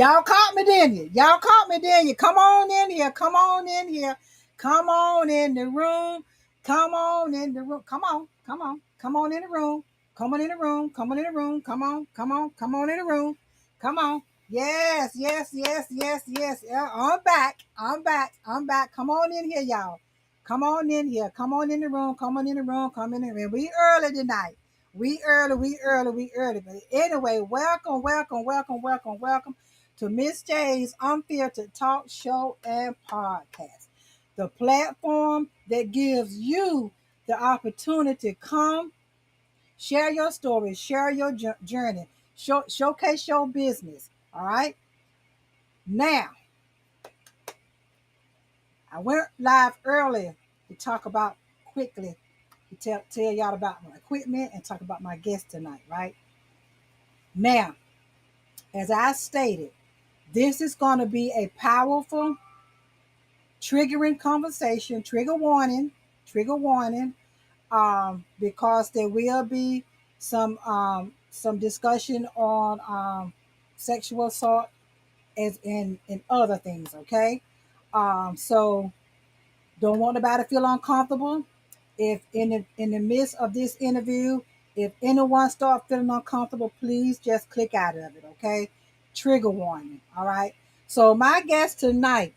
Y'all caught me, didn't you? Y'all caught me, didn't you? Come on in here. Come on in here. Come on in the room. Come on in the room. Come on. Come on. Come on in the room. Come on in the room. Come on in the room. Come on. Come on. Come on in the room. Come on. Yes, yes, yes, yes, yes. Yeah, I'm back. I'm back. I'm back. Come on in here, y'all. Come on in here. Come on in the room. Come on in the room. Come in the room. We early tonight. We early. We early. We early. But anyway, welcome, welcome, welcome, welcome, welcome to Miss J's Unfiltered Talk Show and Podcast, the platform that gives you the opportunity to come, share your story, share your journey, showcase your business. All right. Now, I went live earlier to talk about quickly, to tell y'all about my equipment and talk about my guest tonight, right? Now, as I stated, this is going to be a powerful, triggering conversation, trigger warning, because there will be some discussion on sexual assault as in other things. Okay, so don't want nobody to feel uncomfortable. If in the midst of this interview, if anyone start feeling uncomfortable, please just click out of it. Okay, trigger warning. All right. So my guest tonight,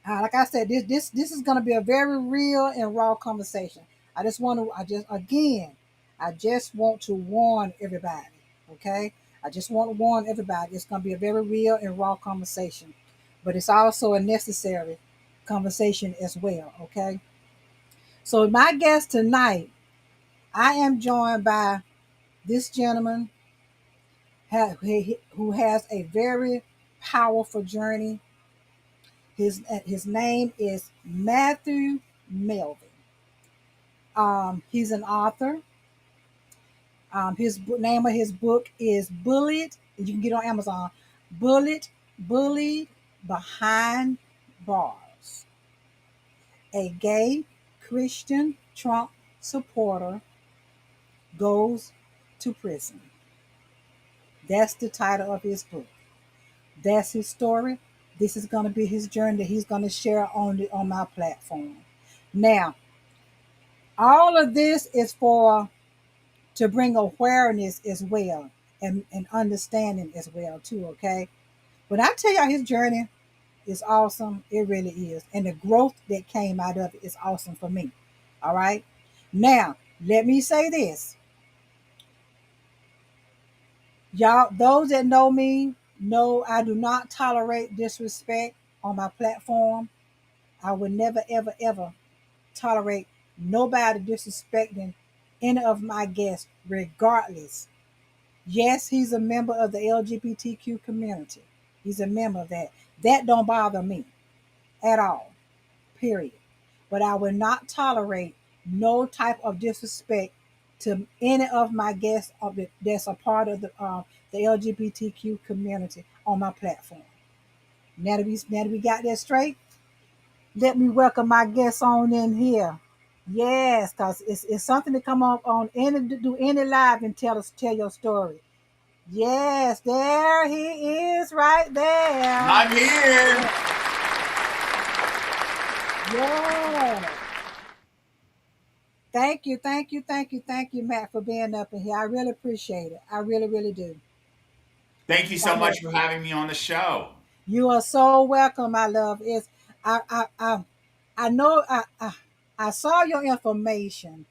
like I said, this is going to be a very real and raw conversation. I just want to warn everybody. Okay, I just want to warn everybody. It's going to be a very real and raw conversation, but it's also a necessary conversation as well. Okay, so my guest tonight, I am joined by this gentleman who has a very powerful journey. His name is Matthew Melvin. He's an author. Name of his book is Bullied. You can get it on Amazon. Bullied Behind Bars. A gay Christian Trump supporter goes to prison. That's the title of his book. That's his story. This is going to be his journey that he's going to share on my platform. Now, all of this is to bring awareness as well and understanding as well too. Okay, but I tell y'all, his journey is awesome. It really is, and the growth that came out of it is awesome for me. All right, now let me say this, y'all. Those that know me know I do not tolerate disrespect on my platform. I would never, ever, ever tolerate nobody disrespecting any of my guests, regardless. Yes, he's a member of the LGBTQ community. He's a member of that. That don't bother me at all, period. But I will not tolerate no type of disrespect to any of my guests that's a part of the LGBTQ community on my platform. Now that we got that straight, let me welcome my guests on in here. Yes, because it's something to come up on do any live and tell your story. Yes, there he is right there. I'm here. Yeah. Thank you, Matt, for being up in here. I really appreciate it. I really, really do. Thank you so much for having me on the show. You are so welcome, my love. It's I know I saw your information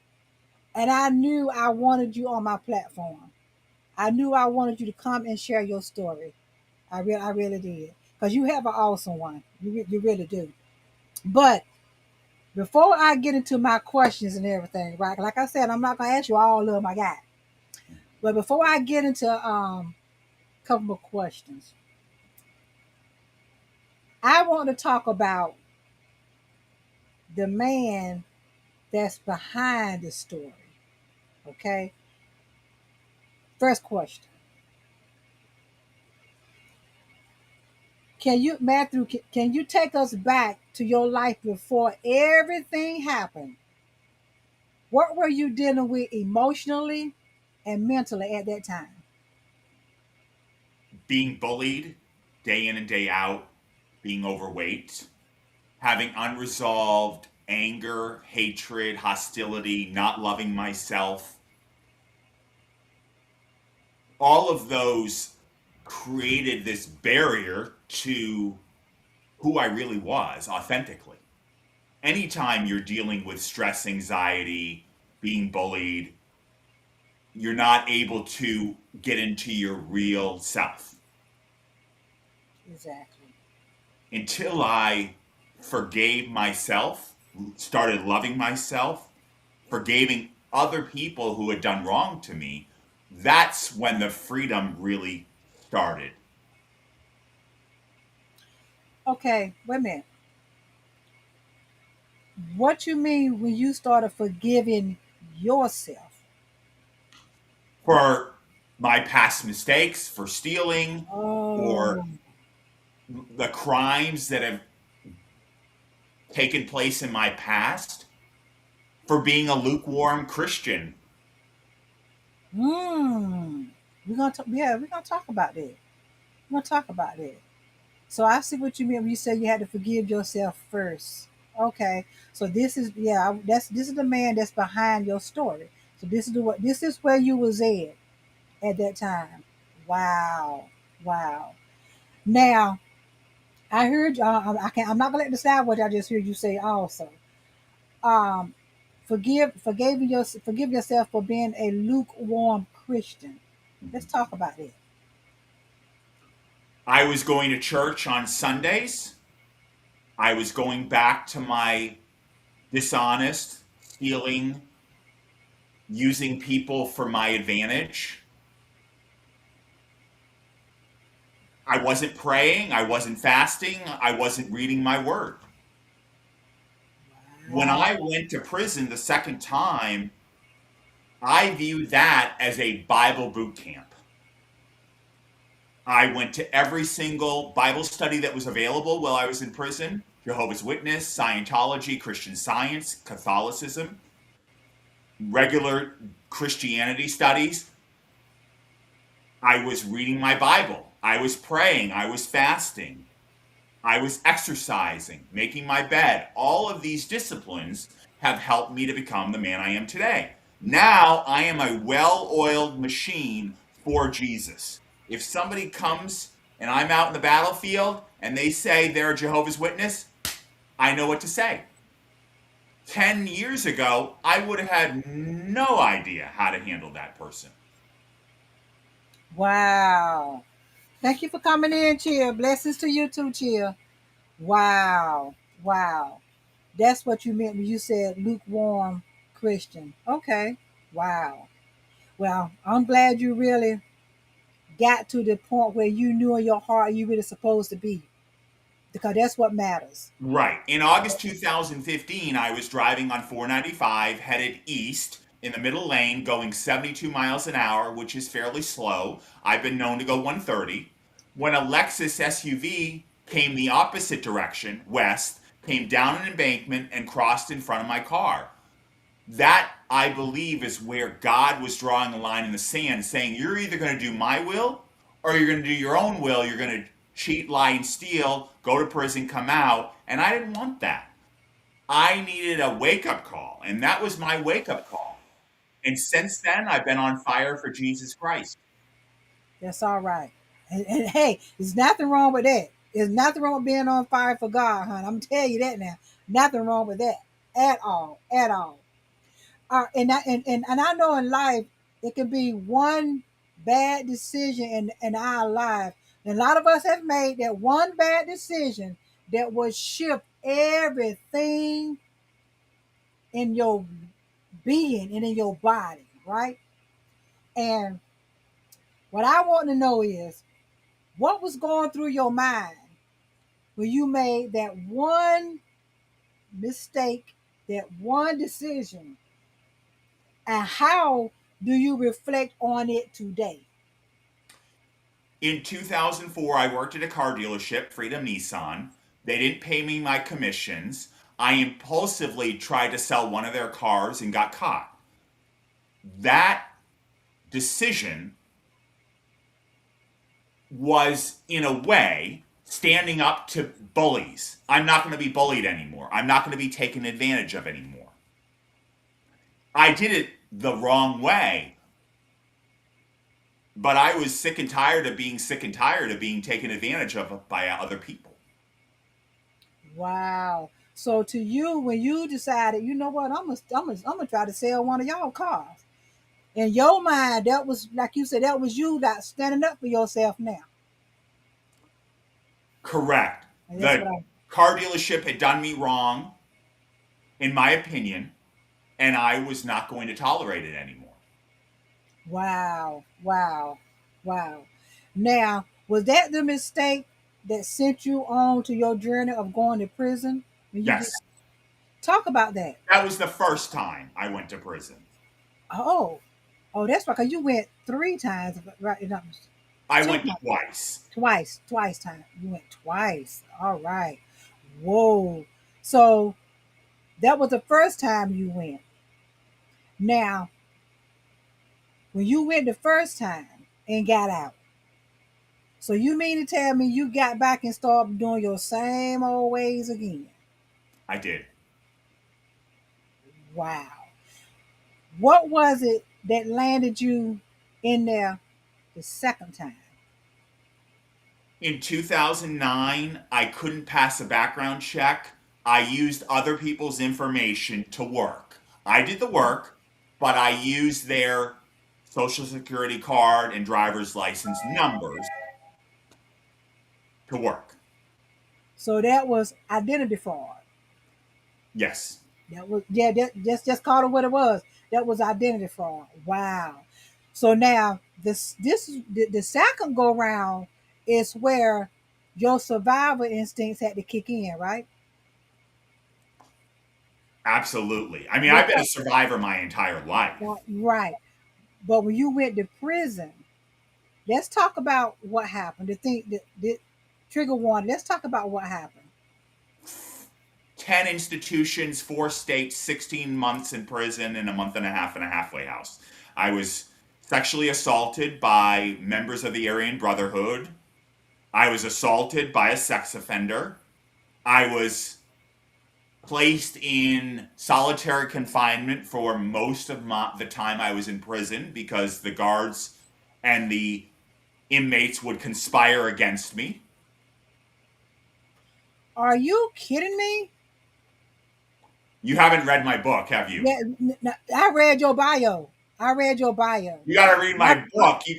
and I knew I wanted you on my platform. I knew I wanted you to come and share your story. I really did. Because you have an awesome one. You really do. But before I get into my questions and everything, right? Like I said, I'm not gonna ask you all of them I got. But before I get into a couple of questions, I want to talk about the man that's behind the story. Okay. First question. Can you take us back to your life before everything happened? What were you dealing with emotionally and mentally at that time? Being bullied day in and day out, being overweight, having unresolved anger, hatred, hostility, not loving myself. All of those created this barrier to who I really was authentically. Anytime you're dealing with stress, anxiety, being bullied, you're not able to get into your real self. Exactly. Until I forgave myself, started loving myself, forgiving other people who had done wrong to me, that's when the freedom really started. Okay, wait a minute. What you mean when you started forgiving yourself? For my past mistakes, for stealing, Oh, for the crimes that have taken place in my past, for being a lukewarm Christian. hmm. We're gonna talk about that. We're gonna talk about that. So I see what you mean when you say you had to forgive yourself first. Okay. So this is this is the man that's behind your story. So this is where you was at that time. Wow. Wow. Now I heard I'm not gonna let this out what I just heard you say also. Um forgive yourself for being a lukewarm Christian. Let's talk about it. I was going to church on Sundays. I was going back to my dishonest, stealing, using people for my advantage. I wasn't praying. I wasn't fasting. I wasn't reading my word. When Wow. I went to prison the second time, I viewed that as a Bible boot camp. I went to every single Bible study that was available while I was in prison: Jehovah's Witness, Scientology, Christian Science, Catholicism, regular Christianity studies. I was reading my Bible. I was praying. I was fasting. I was exercising, making my bed. All of these disciplines have helped me to become the man I am today. Now I am a well oiled machine for Jesus. If somebody comes and I'm out in the battlefield and they say they're a Jehovah's Witness, I know what to say. 10 years ago, I would have had no idea how to handle that person. Wow. Thank you for coming in, Chia. Blessings to you too, Chia. Wow. Wow. That's what you meant when you said lukewarm Christian. Okay. Wow. Well, I'm glad you really got to the point where you knew in your heart you really supposed to be, because that's what matters. Right. In August 2015, I was driving on 495 headed east in the middle lane going 72 miles an hour, which is fairly slow. I've been known to go 130. When a Lexus SUV came the opposite direction, west, came down an embankment and crossed in front of my car. That, I believe, is where God was drawing a line in the sand, saying, you're either going to do my will or you're going to do your own will. You're going to cheat, lie, and steal, go to prison, come out. And I didn't want that. I needed a wake up call, and that was my wake up call. And since then, I've been on fire for Jesus Christ. That's all right. And hey, there's nothing wrong with that. There's nothing wrong with being on fire for God, hon. I'm gonna tell you that now. Nothing wrong with that at all. At all. And I know in life it can be one bad decision in our life. And a lot of us have made that one bad decision that will shift everything in your being and in your body, right? And what I want to know is what was going through your mind when you made that one mistake, that one decision, and how do you reflect on it today? In 2004, I worked at a car dealership, Freedom Nissan. They didn't pay me my commissions. I impulsively tried to sell one of their cars and got caught. That decision was, in a way, standing up to bullies. I'm not going to be bullied anymore. I'm not going to be taken advantage of anymore. I did it the wrong way, but I was sick and tired of being sick and tired of being taken advantage of by other people. Wow. So to you, when you decided, you know what, I'm gonna try to sell one of y'all cars. In your mind, that was like you said, that was you that standing up for yourself now. Correct. And that's The what I. car dealership had done me wrong, in my opinion, and I was not going to tolerate it anymore. Wow. Wow. Wow. Now, was that the mistake that sent you on to your journey of going to prison? When you Yes, talk about that. that was the first time I went to prison. Oh, oh, that's right. Cause you went 3 times, right? No, I two went times. twice. Twice time. You went twice. All right. Whoa. So that was the first time you went. Now, when you went the first time and got out, so you mean to tell me you got back and started doing your same old ways again? I did. Wow. What was it that landed you in there the second time? In 2009, I couldn't pass a background check. I used other people's information to work. I did the work, but I used their social security card and driver's license numbers to work. So that was identity fraud. Yes, That was yeah. That just call it what it was. That was identity fraud. Wow. So now the second go round is where your survival instincts had to kick in, right? absolutely. I mean, I've been a Because, survivor my entire life. right. But when you went to prison, let's talk about what happened. The thing that trigger warning. Let's talk about what happened. 10 institutions, 4 states, 16 months in prison, and a month and a half in a halfway house. I was sexually assaulted by members of the Aryan Brotherhood. I was assaulted by a sex offender. I was placed in solitary confinement for most of the time I was in prison because the guards and the inmates would conspire against me. Are you kidding me? You haven't read my book, have you? Yeah, I read your bio. I read your bio. You got to read I, my book. You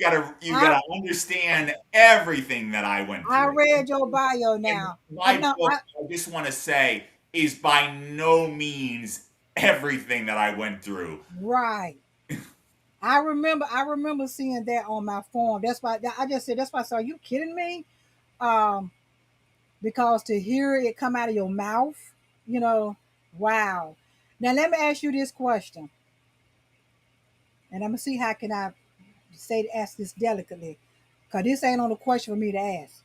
I, got to understand everything that I went I through. read your bio And now. I my know. book, I just want to say, is by no means everything that I went through. Right. I remember seeing that on my phone. That's why I just said. That's why I said, are you kidding me? Um, because to hear it come out of your mouth, you know, wow. Now let me ask you this question, and I'm gonna see how can I ask this delicately, because this ain't on the question for me to ask.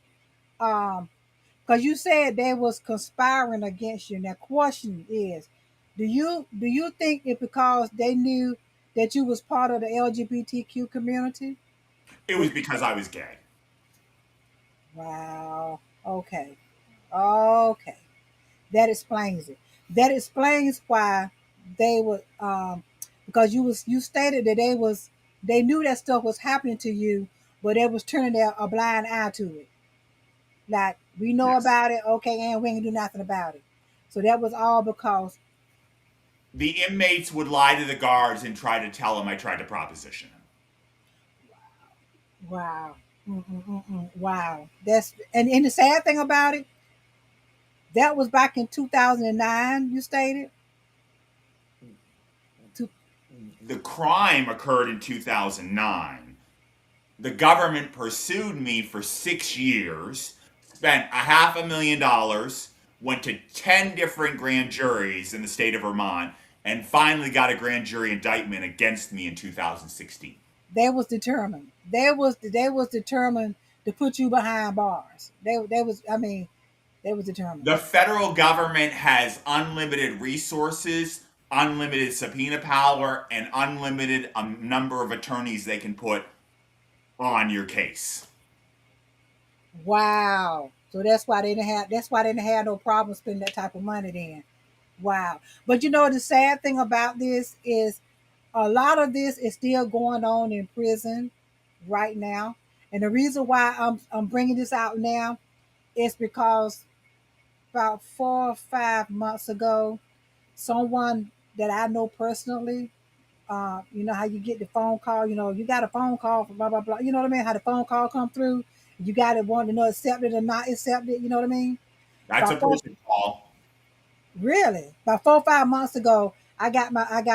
Um, because you said they was conspiring against you. Now, question is, do you think it because they knew that you was part of the LGBTQ community? It was because I was gay. Wow. Okay. Okay. That explains it. That explains why they would because you stated that they knew that stuff was happening to you, but they was turning a blind eye to it. Like we know Yes. about it, okay, and we ain't do nothing about it. So that was all because The inmates would lie to the guards and try to tell them I tried to proposition them. wow. Mm-mm-mm-mm. Wow. That's and the sad thing about it, that was back in 2009, you stated? To, The crime occurred in 2009. The government pursued me for 6 years, spent $500,000, went to 10 different grand juries in the state of Vermont, and finally got a grand jury indictment against me in 2016. they was determined. They was determined to put you behind bars. They was I mean, they was determined. The federal government has unlimited resources, unlimited subpoena power, and unlimited number of attorneys they can put on your case. Wow. So that's why they didn't have no problem spending that type of money then. Wow. But you know the sad thing about this is a lot of this is still going on in prison right now. And the reason why I'm bringing this out now is because about 4 or 5 months ago, someone that I know personally, you know how you get the phone call, you know, you got a phone call from blah blah blah. You know what I mean? How the phone call come through, you got to want to know accepted or not accepted. You know what I mean? That's a About four, prison call. really, about 4 or 5 months ago, I got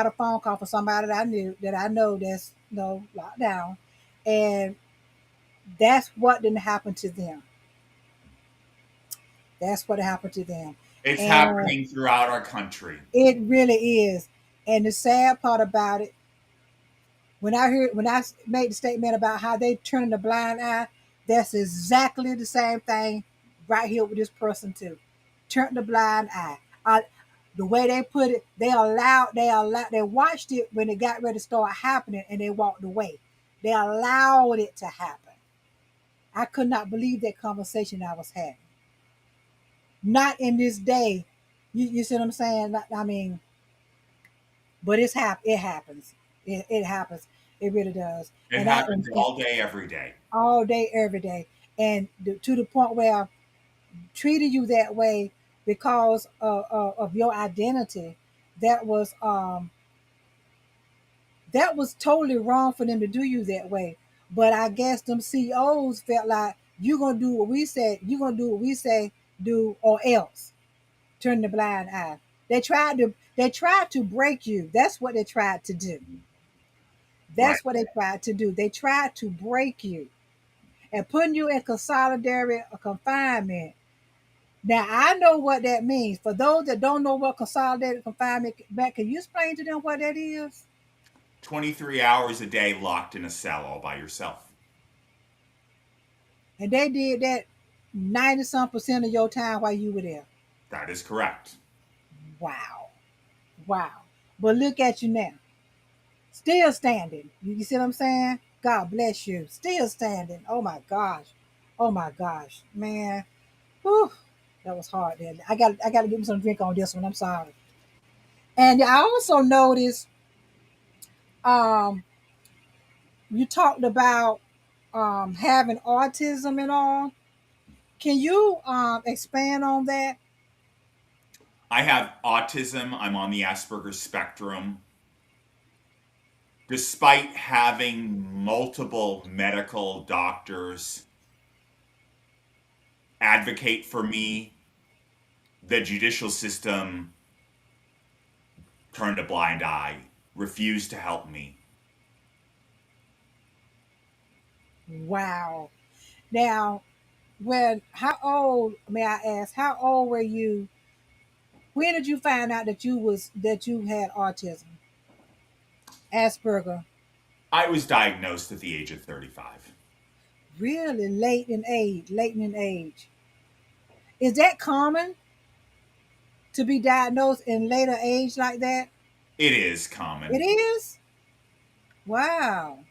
a phone call from somebody that I know that's locked down, and that's what didn't happen to them. That's what happened to them, It's and happening throughout our country. it really is. And the sad part about it, when I made the statement about how they turn the blind eye, that's exactly the same thing right here with this person too. Turn the blind eye. The way they put it, they watched it when it got ready to start happening, and they walked away. They allowed it to happen. I could not believe that conversation I was having. Not in this day. You see what I'm saying? I mean, but it happens. It happens. It really does. It And I happens all day, every day. all day, every day, and to the point where I treated you that way because of your identity. That was um that was totally wrong for them to do you that way. But I guess them CEOs felt like you're gonna do what we said. You're gonna do what we say do, or else turn the blind eye. They tried to break you. That's what they tried to do. Right. That's what they tried to do. They tried to break you and putting you in consolidated confinement. Now I know what that means. For those that don't know what consolidated confinement, Matt, can you explain to them what that is? 23 hours a day locked in a cell all by yourself. And they did that 90 some percent of your time while you were there. That is correct. Wow. Wow. But look at you now. Still standing. You see what I'm saying? God bless you. Still standing. Oh my gosh. Oh my gosh. Man. Whew. That was hard then. I got to give me some drink on this one. I'm sorry. And I also noticed um you talked about having autism and all. Can you expand on that? I have autism. I'm on the Asperger's spectrum. Despite having multiple medical doctors advocate for me, the judicial system turned a blind eye, refused to help me. Wow. Now, when how old may I ask? How old were you? When did you find out that you had autism, Asperger? I was diagnosed at the age of 35. Really late in age. Late in age. Is that common to be diagnosed in later age like that? It is It common. is. Wow.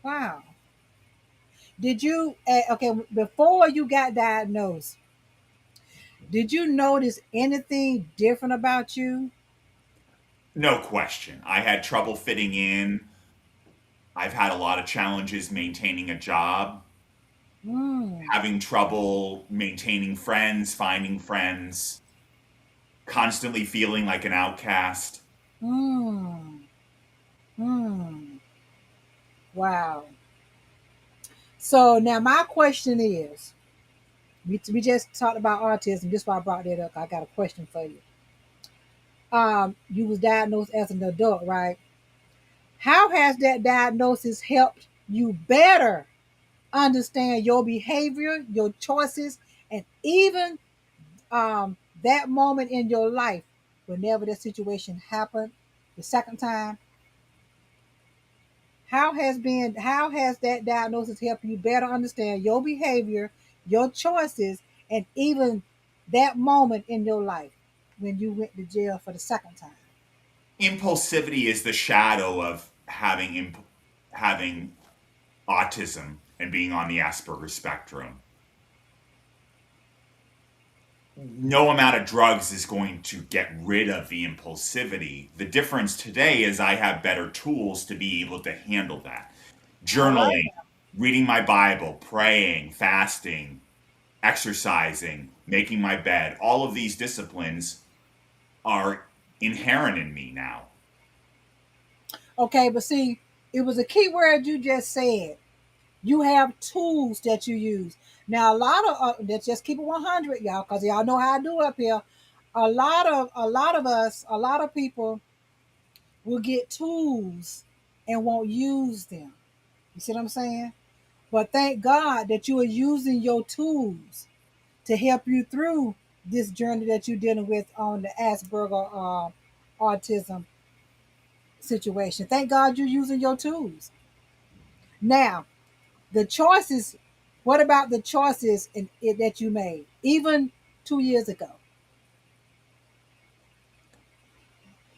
Wow. Did you okay before you got diagnosed? Did you notice anything different about you? No question. I had trouble fitting in. I've had a lot of challenges maintaining a job, Hmm. having trouble maintaining friends, finding friends, constantly feeling like an outcast. Hmm. Hmm. Wow. So now my question is, we just talked about autism. Just why I brought that up. I got a question for you. You was diagnosed as an adult, right? How has that diagnosis helped you better understand your behavior, your choices, and even that moment in your life, whenever that situation happened, the second time? How has that diagnosis helped you better understand your behavior, your choices, and even that moment in your life when you went to jail for the second time? Impulsivity is the shadow of having autism and being on the Asperger's spectrum. no amount of drugs is going to get rid of the impulsivity. The difference today is I have better tools to be able to handle that. All right. Journaling, reading my Bible, praying, fasting, exercising, making my bed, all of these disciplines are inherent in me now. Okay, but see, it was a key word you just said. You have tools that you use. Now, a lot of let's just keep it 100, y'all, because y'all know how I do up here. A lot of us, a lot of people will get tools and won't use them. You see what I'm saying? But thank God that you are using your tools to help you through this journey that you're dealing with on the Asperger autism situation. Thank God you're using your tools. Now, the choices, what about the choices that you made, even 2 years ago?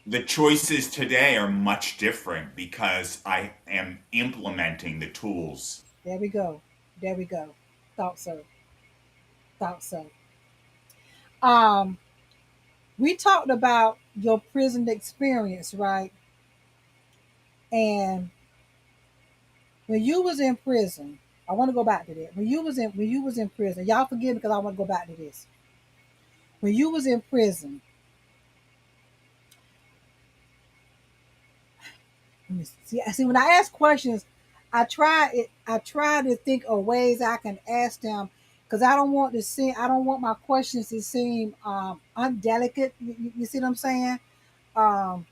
The choices today are much different because I am implementing the tools. There we go. There we go. Thought so. Thought so. Um, we talked about your prison experience, right? And when you was in prison, I want to go back to that. When you was in prison, y'all forgive me because I want to go back to this. When you was in prison, let me see. See, when I ask questions, I try to think of ways I can ask them because I don't want my questions to seem undelicate. You see what I'm saying? Um,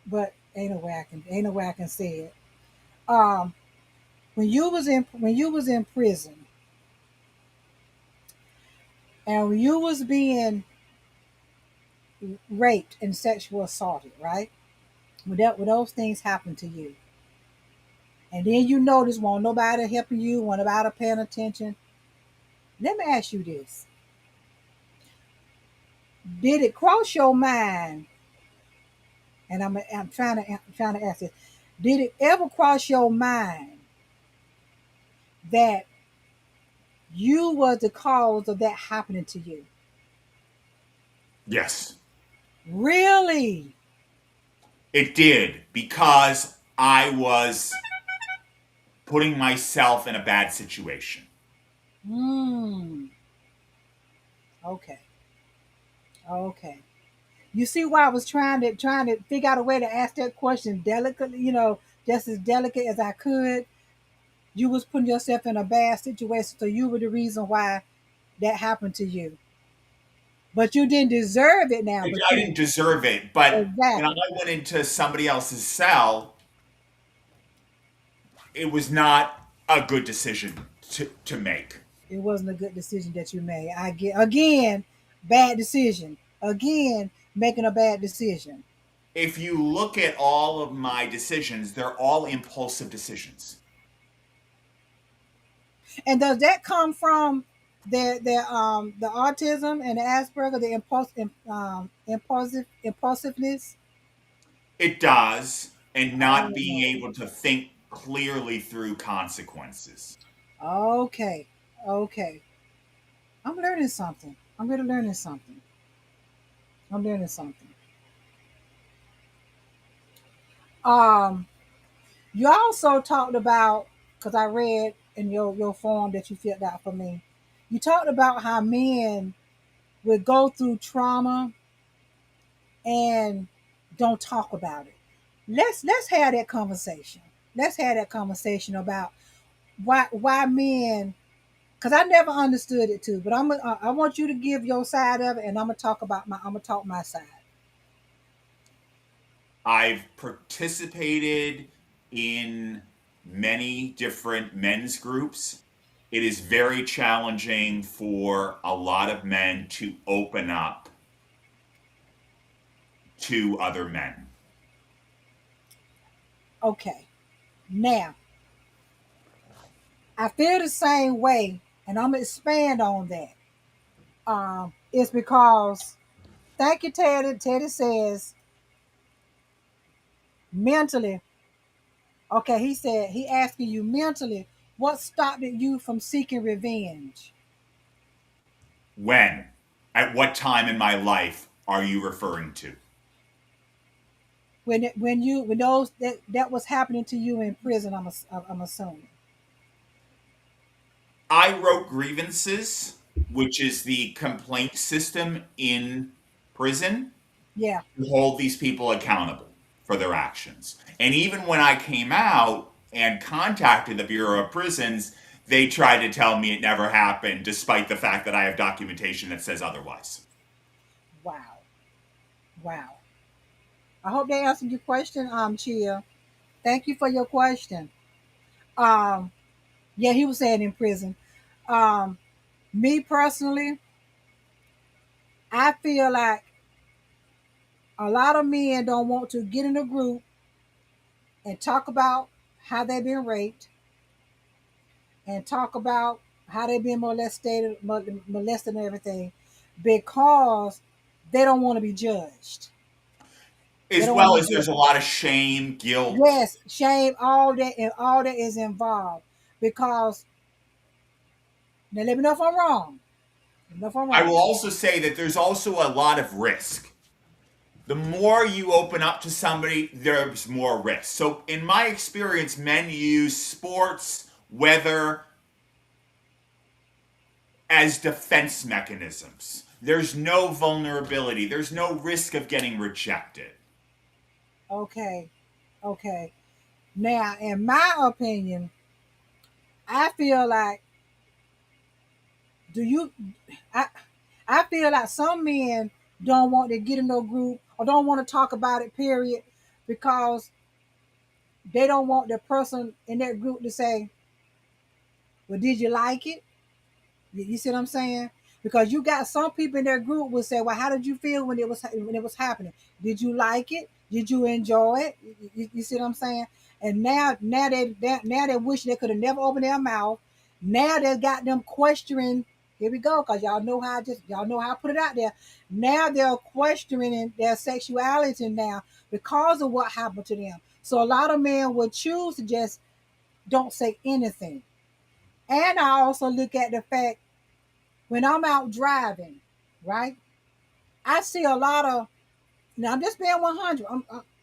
but ain't no way I can say it. Um, when you was in prison and when you was being raped and sexual assaulted, right? When those things happen to you, and then you notice won't nobody helping you, won't nobody paying attention. Let me ask you this: did it cross your mind? And I'm trying to ask this: did it ever cross your mind that you was the cause of that happening to you? Yes, Really? it did because I was putting myself in a bad situation. Hmm. Okay. Okay. You see why I was trying to figure out a way to ask that question delicately, just as delicate as I could. You was putting yourself in a bad situation, so you were the reason why that happened to you. But you didn't deserve it now, but I you didn't deserve it, but when I exactly. went into somebody else's cell, it was not a good decision to make. It wasn't a good decision that you made. I get again, bad decision. Again, making a bad decision. If you look at all of my decisions, they're all impulsive decisions. And does that come from the autism and the Asperger, the impulsiveness? It does, and not being Oh, able to think clearly through consequences. okay, okay. I'm learning something. I'm really learning something. I'm learning something. Um, you also talked about, because I read in your form that you filled out for me. You talked about how men would go through trauma and don't talk about it. Let's have that conversation. Let's have that conversation about why men. Because I never understood it too, but I want you to give your side of it, and I'm gonna talk my side. I've participated in many different men's groups. It is very challenging for a lot of men to open up to other men. Okay, now I feel the same way, and I'm gonna expand on that. It's because thank you, Teddy. Teddy says mentally. Okay, he said he asking you mentally what stopped you from seeking revenge. When? At what time in my life are you referring to? When those that was happening to you in prison, I'm assuming. I wrote grievances, which is the complaint system in prison, Yeah. to hold these people accountable for their actions. And even when I came out and contacted the Bureau of Prisons, they tried to tell me it never happened, despite the fact that I have documentation that says otherwise. Wow. Wow. I hope they answered your question, Chia. Thank you for your question. Um, yeah, he was saying in prison. Um, Me personally, I feel like a lot of men don't want to get in a group and talk about how they've been raped and talk about how they've been molested and everything because they don't want to be judged. They As don't want well to as be there's judged. a lot of shame, guilt. Yes, shame, all that, and all that is involved. Because now, let me know if I'm wrong. Let me know if I'm I will wrong. also say that there's also a lot of risk. The more you open up to somebody, there's more risk. So, in my experience, men use sports, weather, as defense mechanisms. There's no vulnerability, there's no risk of getting rejected. Okay, okay. Now, in my opinion, I feel like do you? I I feel like some men don't want to get in no group or don't want to talk about it. Period, because they don't want the person in that group to say, "Well, did you like it?" You see what I'm saying? Because you got some people in their group will say, "Well, how did you feel when it was happening? Did you like it? Did you enjoy it?" You see what I'm saying? And now they wish they could have never opened their mouth. Now they got them questioning. Here we go, because y'all know how I put it out there. Now they're questioning their sexuality now because of what happened to them. So a lot of men would choose to just don't say anything. And I also look at the fact when I'm out driving, right? I see a lot of, now I'm just being 100.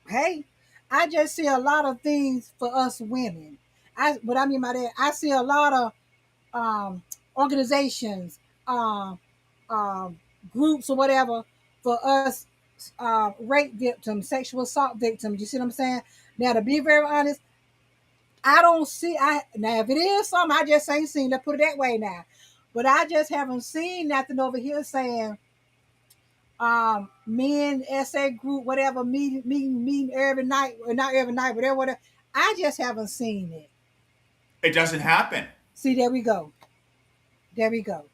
Hey, I just see a lot of things for us women. What I mean by that, I see a lot of organizations, um, um, groups or whatever for us rape victims, sexual assault victims. You see what I'm saying? Now, to be very honest, I don't see. I now if it is something I just ain't seen. Let's put it that way now. But I just haven't seen nothing over here saying men SA group, whatever, meeting every night, or not every night, whatever. I just haven't seen it. It doesn't happen. See, there we go. There we go.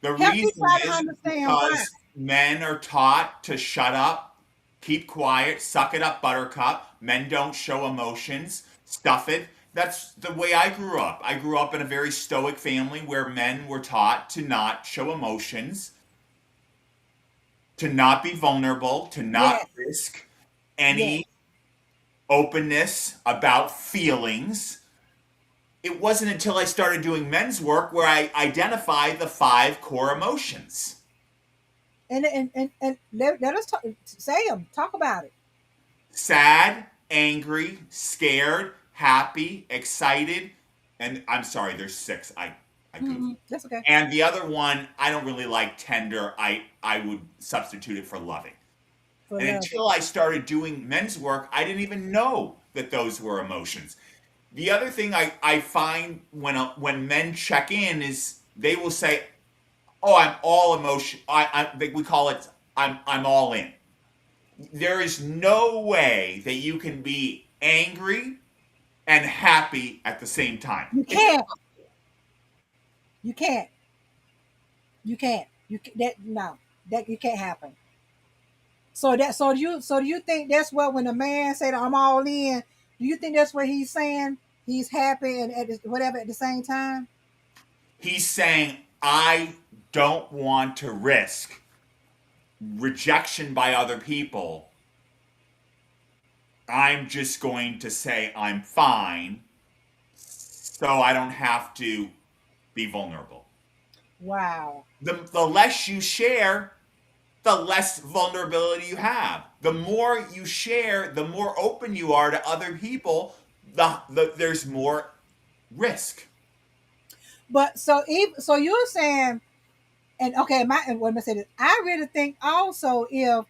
The Help me reason try to is understand why. because men are taught to shut up, keep quiet, suck it up, buttercup. Men don't show emotions, stuff it. That's the way I grew up. I grew up in a very stoic family where men were taught to not show emotions, to not be vulnerable, to not Yes, risk yes. any openness about feelings. It wasn't until I started doing men's work where I identified the five core emotions: And let us talk, say them. Talk about it. sad, angry, scared, happy, excited, and I'm sorry, there's six. I goofed. That's okay. And the other one, I don't really like tender. I would substitute it for loving. For And loving. until I started doing men's work, I didn't even know that those were emotions. The other thing I find when men check in is they will say, "Oh, I'm all emotion." We call it I'm all in. There is no way that you can be angry and happy at the same time. You It's can't. You can't. You can't. That no. That you can't happen. So do you think that's what when a man say that I'm all in? Do you think that's what he's saying? He's happy and whatever at the same time. he's saying I don't want to risk rejection by other people. I'm just going to say I'm fine so I don't have to be vulnerable. Wow. The less you share, the less vulnerability you have. The more you share, the more open you are to other people, there's more risk. But so even so you're saying, and okay, my and what am I saying? I really think also, if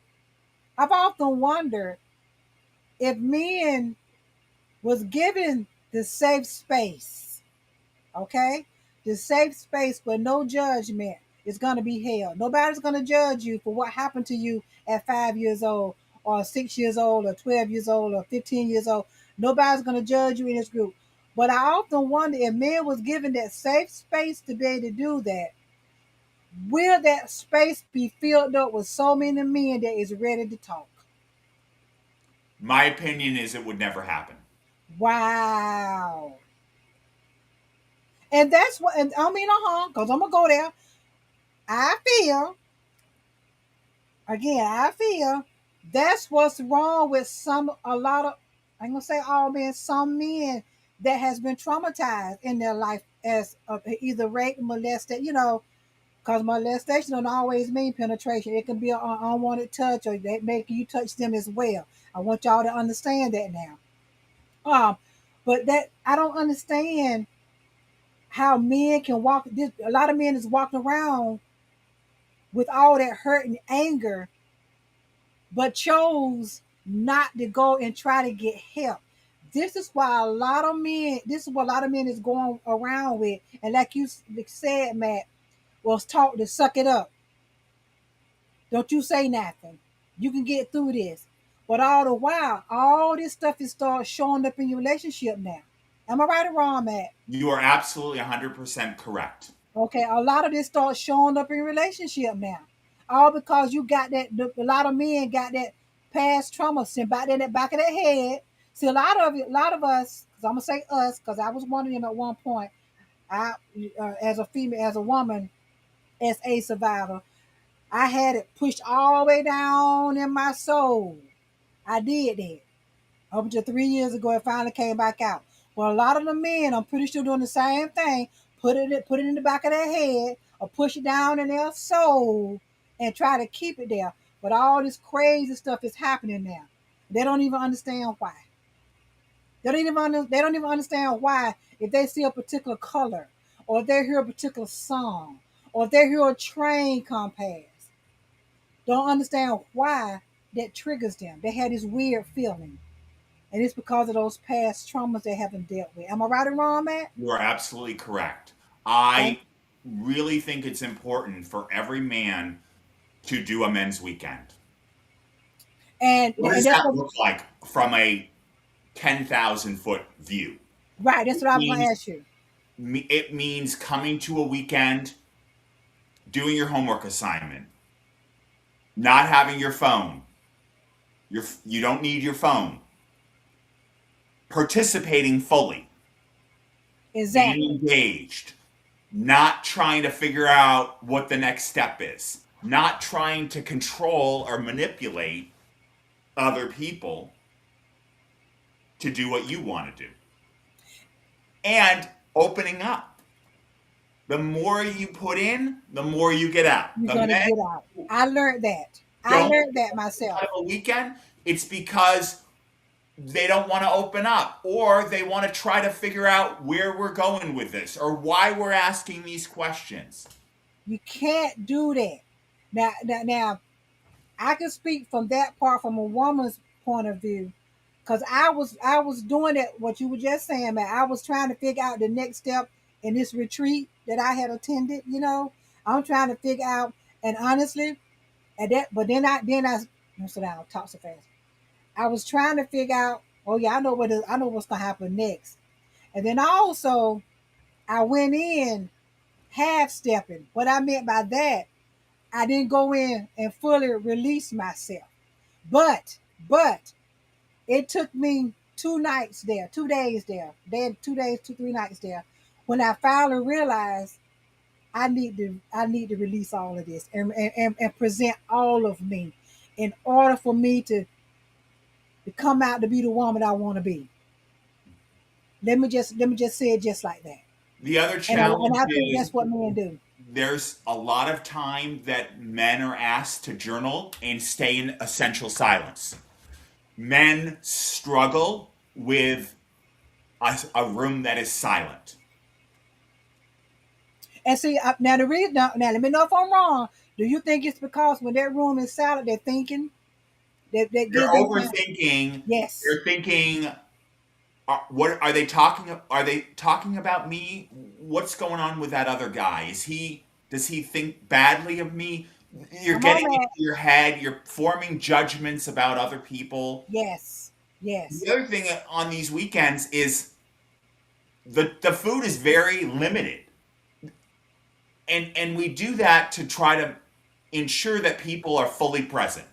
I've often wondered if men was given the safe space, okay, the safe space where no judgment is going to be held. Nobody's going to judge you for what happened to you at 5 years old, or 6 years old, or 12 years old, or 15 years old. Nobody's going to judge you in this group. But I often wonder if men was given that safe space to be able to do that, will that space be filled up with so many men that is ready to talk? My opinion is it would never happen. Wow. And that's what, and I mean, because I'm going to go there. I feel, again, I feel that's what's wrong with a lot of, I'm going to say all men, some men that has been traumatized in their life as either rape, molested, because molestation don't always mean penetration. It can be an unwanted touch, or they make you touch them as well. I want y'all to understand that now. Um, but that I don't understand how men can walk. A lot of men is walking around with all that hurt and anger, but chose not to go and try to get help. This is why a lot of men. This is what a lot of men is going around with, and like you said, Matt, was taught to suck it up. Don't you say nothing. You can get through this. But all the while, all this stuff is start showing up in your relationship now. Am I right or wrong, Matt? You are absolutely 100% correct. Okay, a lot of this starts showing up in relationship now. All because you got that. A lot of men got that past trauma sent back in the back of their head. See, a lot of us, because I'm gonna say us, because I was one of them at one point. I, as a female, as a woman, as a survivor, I had it pushed all the way down in my soul. I did that. Up until 3 years ago, it finally came back out. Well, a lot of the men, I'm pretty sure, doing the same thing. Put it in the back of their head, or push it down in their soul, and try to keep it there. But all this crazy stuff is happening now. They don't even understand why. They don't even understand why. If they see a particular color, or if they hear a particular song, or if they hear a train come past, don't understand why that triggers them. They had this weird feeling. And it's because of those past traumas they haven't dealt with. Am I right or wrong, Matt? You are absolutely correct. Thank I really think it's important for every man to do a men's weekend. What and does that's that what, look like from a 10,000-foot view? right. That's It what I was gonna means ask you. it means coming to a weekend, doing your homework assignment, not having your phone. You don't need your phone. Participating fully, being Exactly. engaged, not trying to figure out what the next step is, not trying to control or manipulate other people to do what you want to do, and opening up. The more you put in, the more you get out. You're The gonna men get out. who I learned that. I don't learned that out myself. of a weekend, it's because they don't want to open up, or they want to try to figure out where we're going with this, or why we're asking these questions. You can't do that. Now, I can speak from that part from a woman's point of view, because I was doing it. What you were just saying, man. I was trying to figure out the next step in this retreat that I had attended. I'm trying to figure out, and honestly, and that, but then I don't sit down, talk so fast. I was trying to figure out. Oh yeah, I know what's gonna happen next. And then also I went in half stepping. What I meant by that, I didn't go in and fully release myself. But it took me 2 nights there, 2 days there, then 2 days, 3 nights there, when I finally realized I need to release all of this, and present all of me in order for me to come out to be the woman I want to be. Let me just say it just like that. The other And challenge I think is that's what men do. there's a lot of time that men are asked to journal and stay in essential silence. Men struggle with a room that is silent. And see, now the reason, now let me know if I'm wrong. Do you think it's because when that room is silent, they're thinking that They're gives them time? overthinking. Yes. They're thinking, what are they talking? Are they talking about me? What's going on with that other guy? Does he think badly of me? You're Come on, getting into Matt. your head. You're forming judgments about other people. Yes. Yes. The other thing on these weekends is the food is very limited, and we do that to try to ensure that people are fully present.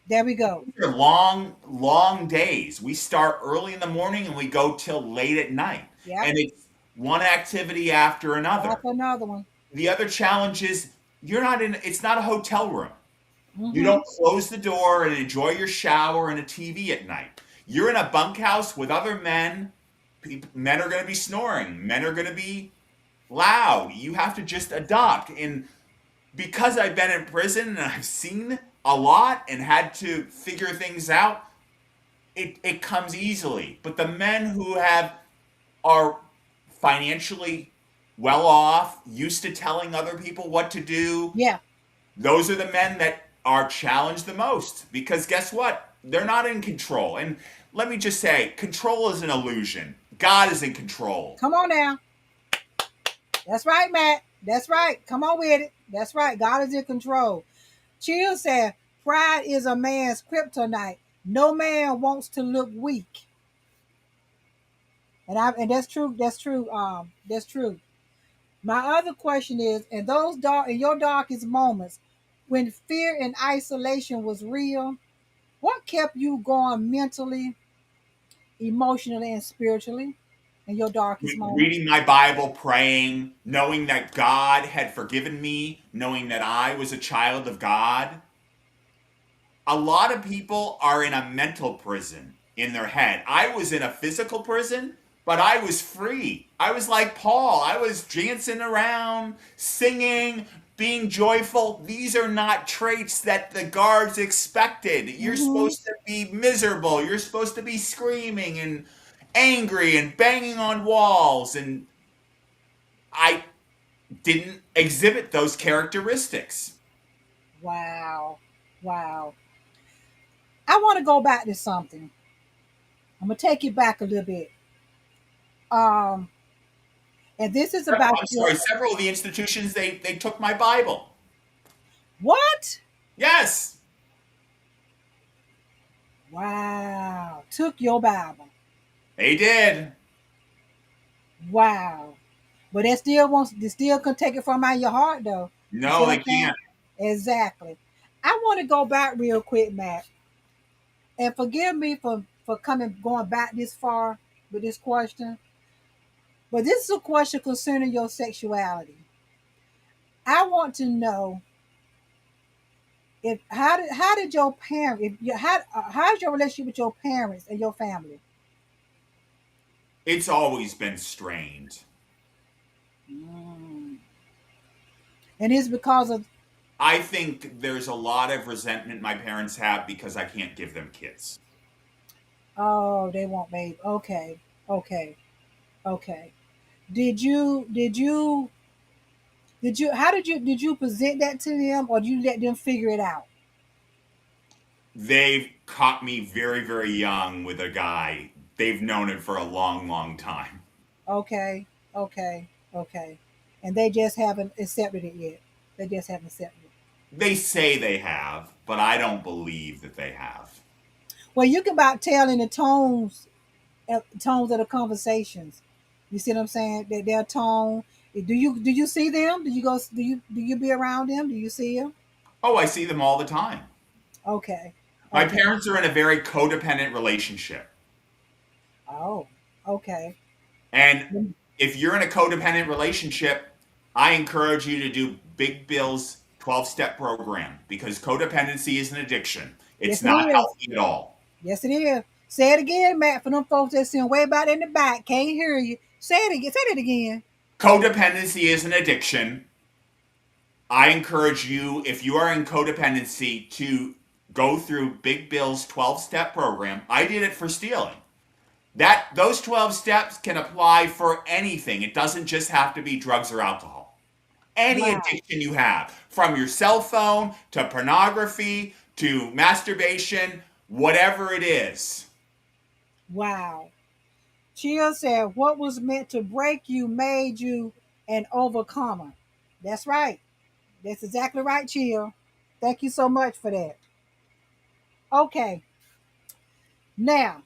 There we go. These are long, long days. We start early in the morning and we go till late at night. Yep. And it's one activity after Off another. another one. The other challenge is it's not a hotel room. You Mm-hmm. don't close the door and enjoy your shower and a TV at night. You're in a bunkhouse with other men. Men are going to be snoring. Men are going to be loud. You have to just adopt. And because I've been in prison and I've seen a lot and had to figure things out, it comes easily. But the men who are financially well off, used to telling other people what to do, Yeah. those are the men that are challenged the most. Because guess what? They're not in control. And let me just say, control is an illusion. God is in control. Come on now. That's right, Matt. That's right. Come on with it. That's right. God is in control. Chill said, pride is a man's kryptonite. No man wants to look weak. And that's true. That's true. That's true. My other question is, in your darkest moments, when fear and isolation was real, what kept you going mentally, emotionally, and spiritually in your darkest moments? Reading my Bible, praying, knowing that God had forgiven me, knowing that I was a child of God. A lot of people are in a mental prison in their head. I was in a physical prison, but I was free. I was like Paul. I was dancing around, singing, being joyful. These are not traits that the guards expected. You're Mm-hmm. supposed to be miserable. You're supposed to be screaming and angry and banging on walls. And I didn't exhibit those characteristics. Wow. Wow. I want to go back to something. I'm gonna take you back a little bit. Um, and this is about I'm your sorry, several of the institutions, they took my Bible. what? Yes. Wow. Took your Bible. They did. Wow. But they still can take it from out your heart though. You see No, what they I'm saying? can't. Exactly. I want to go back real quick, Matt, and forgive me for going back this far with this question. But this is a question concerning your sexuality. I want to know if how did your parents if you how's your relationship with your parents and your family? It's always been strained. Mm. And it's because of I think there's a lot of resentment my parents have because I can't give them kids. oh they want babe. Okay, okay, okay. Did you how did you present that to them or did you let them figure it out? They've caught me very, very young with a guy. They've known it for a long, long time. Okay, okay, okay. And they just haven't accepted it yet. They just haven't accepted it. They say they have, but I don't believe that they have. Well, you can about tell in the tones of the conversations. You see what I'm saying? Their tone. Do you see them? Do you be around them? Do you see them? Oh, I see them all the time. Okay. My Okay. parents are in a very codependent relationship. Oh. Okay. And if you're in a codependent relationship, I encourage you to do Big Bill's 12-step program because codependency is an addiction. It's Yes, it not is. healthy at all. Yes, it is. Say it again, Matt. For them folks that sitting way back in the back, can't hear you. Say it again. Say it again. Codependency is an addiction. I encourage you, if you are in codependency, to go through Big Bill's 12-step program. I did it for stealing. Those 12 steps can apply for anything. It doesn't just have to be drugs or alcohol. Any Wow. addiction you have, from your cell phone to pornography to masturbation, whatever it is. Wow. Chill said, what was meant to break you made you an overcomer. That's right. That's exactly right, Chill. Thank you so much for that. Okay. Now,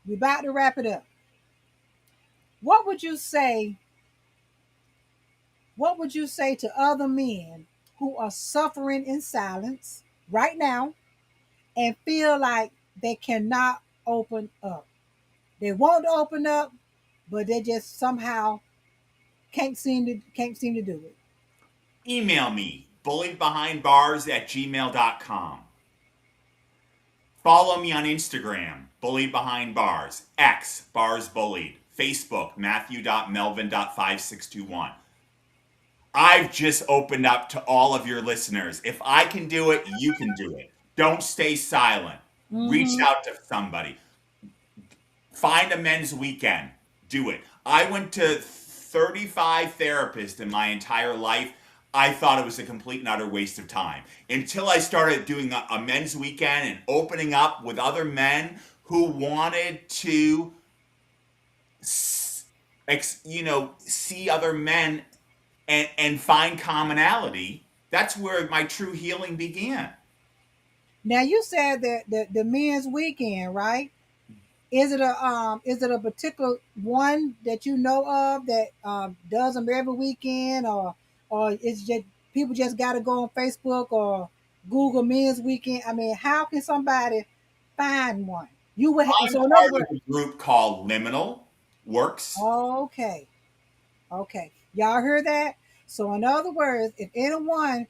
we're about to wrap it up. What would you say? What would you say to other men who are suffering in silence right now and feel like they cannot open up? They want to open up, but they just somehow can't seem to do it. Email me, bulliedbehindbars@gmail.com. Follow me on Instagram, Bullied Behind Bars, X, Bars Bullied, Facebook, Matthew.Melvin.5621. I've just opened up to all of your listeners. If I can do it, you can do it. Don't stay silent. Reach Mm-hmm. out to somebody. Find a men's weekend. Do it. I went to 35 therapists in my entire life. I thought it was a complete and utter waste of time until I started doing a men's weekend and opening up with other men who wanted to, see other men and find commonality. That's where my true healing began. Now you said that the men's weekend, right? Is it a particular one that you know of that does them every weekend, or it's just people just got to go on Facebook or Google men's weekend? I mean, how can somebody find one? You would I'm so in other part words, of a group called Liminal Works. okay, okay, y'all heard that? So in other words, if anyone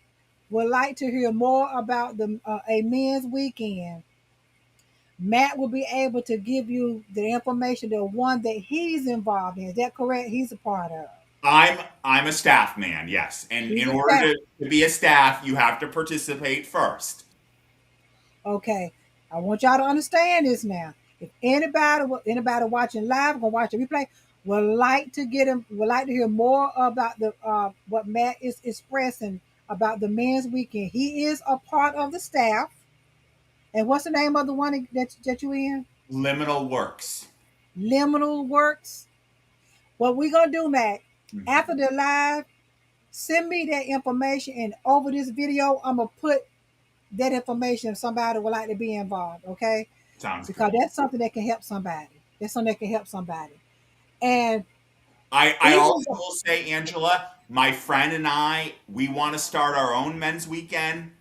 would like to hear more about the a men's weekend, Matt will be able to give you the information, the one that he's involved in. Is that correct? He's a part of. I'm a staff man, yes. And He's in a order staff. to be a staff, you have to participate first. Okay. I want y'all to understand this now. If anybody watching live, gonna watch the replay, would like to hear more about the what Matt is expressing about the men's weekend. He is a part of the staff. And what's the name of the one that you in? Liminal Works. Liminal Works. What we gonna do, Matt? After Mhm. the live, send me that information, and over this video, I'm gonna put that information if somebody would like to be involved. Okay, Sounds because good. that's something that can help somebody. That's something that can help somebody. And I even also will say, Angela, my friend and I, we want to start our own men's weekend.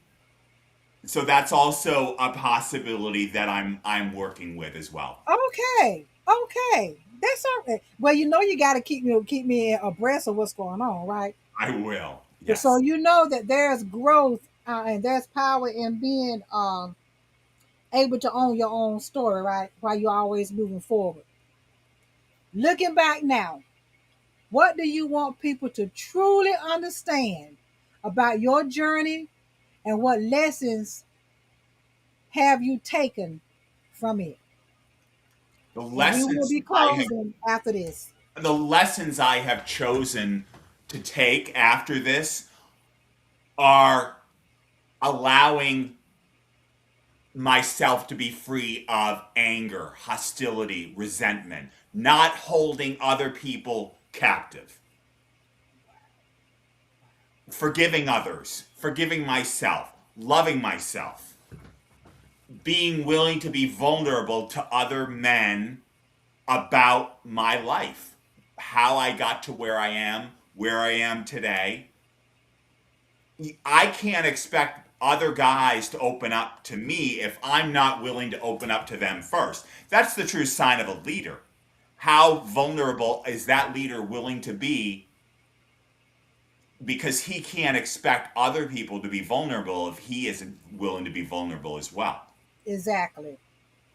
So that's also a possibility that I'm working with as well. okay, okay, that's okay. Well, you got to keep me abreast of what's going on, right? I will. So Yes. you know that there's growth and there's power in being able to own your own story, right? While you're always moving forward. Looking back now, what do you want people to truly understand about your journey, and what lessons have you taken from it? The And we will lessons be I have closing after this. the lessons I have chosen to take after this are allowing myself to be free of anger, hostility, resentment, not holding other people captive, forgiving others, forgiving myself, loving myself, being willing to be vulnerable to other men about my life, how I got to where I am today. I can't expect other guys to open up to me if I'm not willing to open up to them first. That's the true sign of a leader. How vulnerable is that leader willing to be? Because he can't expect other people to be vulnerable if he isn't willing to be vulnerable as well. Exactly.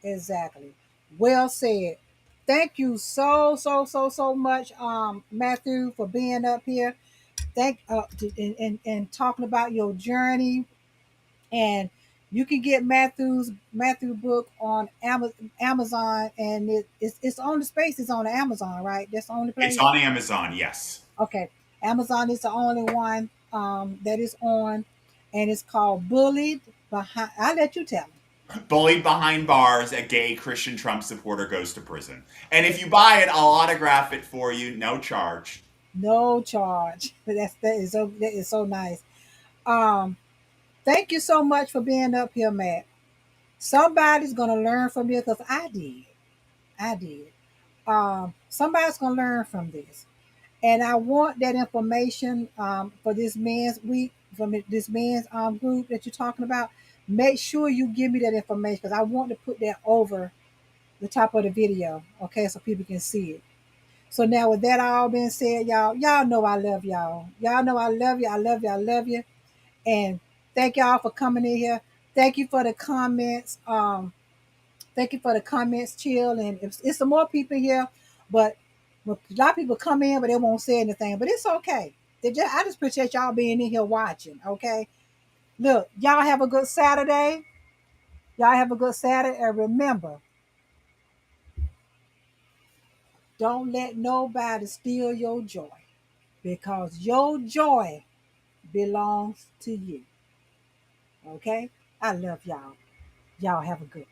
Exactly. Well said. Thank you so much, Matthew, for being up here. thank and talking about your journey. And you can get Matthew book on Amazon, and it's on the space. It's on Amazon, right? That's the only It's place. on Amazon, yes. Okay, Amazon is the only one that is on, and it's called Bullied Behind. I'll let you tell me. Bullied Behind Bars, a gay Christian Trump supporter goes to prison. And if you buy it, I'll autograph it for you, no charge. No charge. That is so nice. Um, Thank you so much for being up here, Matt. Somebody's gonna learn from you because I did. I did. Somebody's gonna learn from this, and I want that information for this men's week from this men's group that you're talking about. Make sure you give me that information because I want to put that over the top of the video, okay, so people can see it. So now, with that all being said, y'all know I love y'all. Y'all know I love you. I love you. I love you. And thank y'all for coming in here. Thank you for the comments. Thank you for the comments, Chill. And it's some more people here, but a lot of people come in, but they won't say anything. But it's okay. I just appreciate y'all being in here watching. Okay. Look, y'all have a good Saturday. Y'all have a good Saturday. And remember, don't let nobody steal your joy because your joy belongs to you. Okay. I love y'all. Y'all have a good